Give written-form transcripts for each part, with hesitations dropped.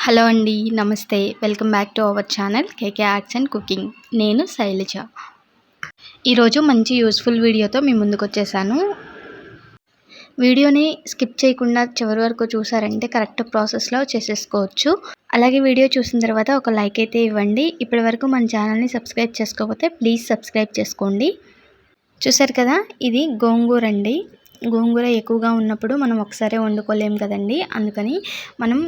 Hello అండి, నమస్తే. Welcome back to our channel KK arts and cooking. నేను శైలజ. ఈరోజు మంచి యూస్ఫుల్ వీడియోతో మీ ముందుకు వచ్చేసాను. వీడియోని స్కిప్ చేయకుండా చివరి వరకు చూసారంటే కరెక్ట్ ప్రాసెస్లో చేసేసుకోవచ్చు. అలాగే వీడియో చూసిన తర్వాత ఒక లైక్ అయితే ఇవ్వండి. ఇప్పటి వరకు మన ఛానల్ని సబ్స్క్రైబ్ చేసుకోకపోతే ప్లీజ్ సబ్స్క్రైబ్ చేసుకోండి. చూసారు కదా, ఇది గోంగూర అండి. గోంగూర ఎక్కువగా ఉన్నప్పుడు మనం ఒకసారి వండుకోలేం కదండి. అందుకని మనం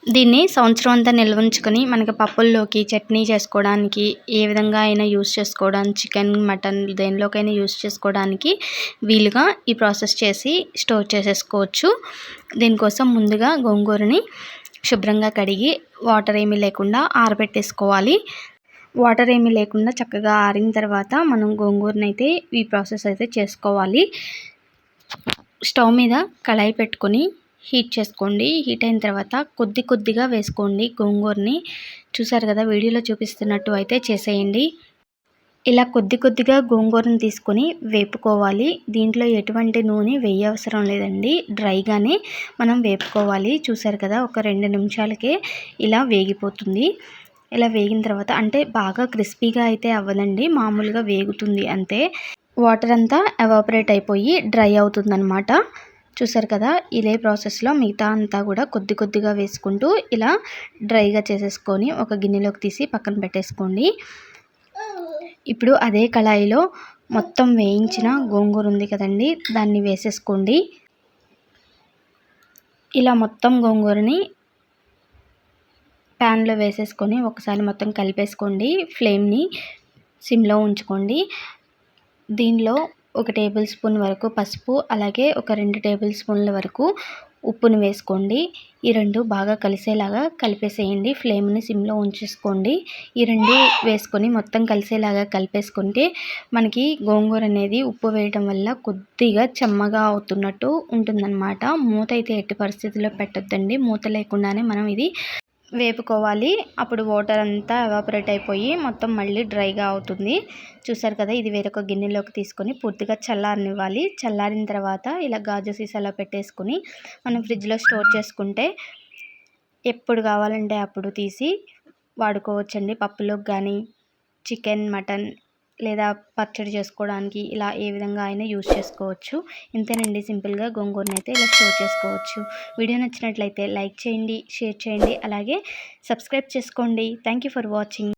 దీన్ని సంవత్సరం అంతా నిల్వ ఉంచుకొని మనకి పప్పుల్లోకి చట్నీ చేసుకోవడానికి ఏ విధంగా అయినా యూస్ చేసుకోవడానికి చికెన్ మటన్ దేనిలోకైనా యూస్ చేసుకోవడానికి వీలుగా ఈ ప్రాసెస్ చేసి స్టోర్ చేసేసుకోవచ్చు. దీనికోసం ముందుగా గోంగూరని శుభ్రంగా కడిగి వాటర్ ఏమీ లేకుండా ఆరబెట్టేసుకోవాలి. వాటర్ ఏమీ లేకుండా చక్కగా ఆరిన తర్వాత మనం గోంగూరని అయితే ఈ ప్రాసెస్ అయితే చేసుకోవాలి. స్టవ్ మీద కళాయి పెట్టుకొని హీట్ చేసుకోండి. హీట్ అయిన తర్వాత కొద్దిగా వేసుకోండి గోంగూరని. చూసారు కదా, వీడియోలో చూపిస్తున్నట్టు అయితే చేసేయండి. ఇలా కొద్దిగా గోంగూరని తీసుకొని వేపుకోవాలి. దీంట్లో ఎటువంటి నూనె వేయవసరం లేదండి, డ్రైగానే మనం వేపుకోవాలి. చూసారు కదా, ఒక 2 నిమిషాలకే ఇలా వేగిపోతుంది. ఇలా వేగిన తర్వాత అంటే బాగా క్రిస్పీగా అయితే అవ్వదండి, మామూలుగా వేగుతుంది అంతే. వాటర్ అంతా ఎవాపరేట్ అయిపోయి డ్రై అవుతుందన్నమాట. చూసారు కదా, ఇదే ప్రాసెస్లో మిగతా అంతా కూడా కొద్దిగా వేసుకుంటూ ఇలా డ్రైగా చేసేసుకొని ఒక గిన్నెలోకి తీసి పక్కన పెట్టేసుకోండి. ఇప్పుడు అదే కళాయిలో మొత్తం వేయించిన గోంగూర ఉంది కదండి, దాన్ని వేసేసుకోండి. ఇలా మొత్తం గోంగూరని ప్యాన్లో వేసేసుకొని ఒకసారి మొత్తం కలిపేసుకోండి. ఫ్లేమ్ని సిమ్లో ఉంచుకోండి. దీనిలో 1 టేబుల్ స్పూన్ వరకు పసుపు, అలాగే ఒక 2 టేబుల్ స్పూన్ల వరకు ఉప్పును వేసుకోండి. ఈ 2 బాగా కలిసేలాగా కలిపేసేయండి. ఫ్లేమ్ని సిమ్లో ఉంచేసుకోండి. ఈ 2 వేసుకొని మొత్తం కలిసేలాగా కలిపేసుకుంటే మనకి గోంగూర అనేది ఉప్పు వేయడం వల్ల కొద్దిగా చెమ్మగా అవుతున్నట్టు ఉంటుందన్నమాట. మూత అయితే ఎట్టి పరిస్థితుల్లో పెట్టొద్దండి. మూత లేకుండానే మనం ఇది వేపుకోవాలి. అప్పుడు వాటర్ అంతా ఎవాపరేట్ అయిపోయి మొత్తం మళ్ళీ డ్రైగా అవుతుంది. చూసారు కదా, ఇది వేరొక గిన్నెలోకి తీసుకొని పూర్తిగా చల్లారనివ్వాలి. చల్లారిన తర్వాత ఇలా గాజు సీసాలో పెట్టేసుకొని మనం ఫ్రిడ్జ్లో స్టోర్ చేసుకుంటే ఎప్పుడు కావాలంటే అప్పుడు తీసి వాడుకోవచ్చండి. పప్పులోకి కానీ చికెన్ మటన్ లేదా పచ్చడి చేసుకోవడానికి ఇలా ఏ విధంగా అయినా యూస్ చేసుకోవచ్చు. ఇంతేనండి, సింపుల్గా గోంగూరని అయితే ఇలా స్టోర్ చేసుకోవచ్చు. వీడియో నచ్చినట్లయితే లైక్ చేయండి, షేర్ చేయండి, అలాగే సబ్స్క్రైబ్ చేసుకోండి. Thank you for watching.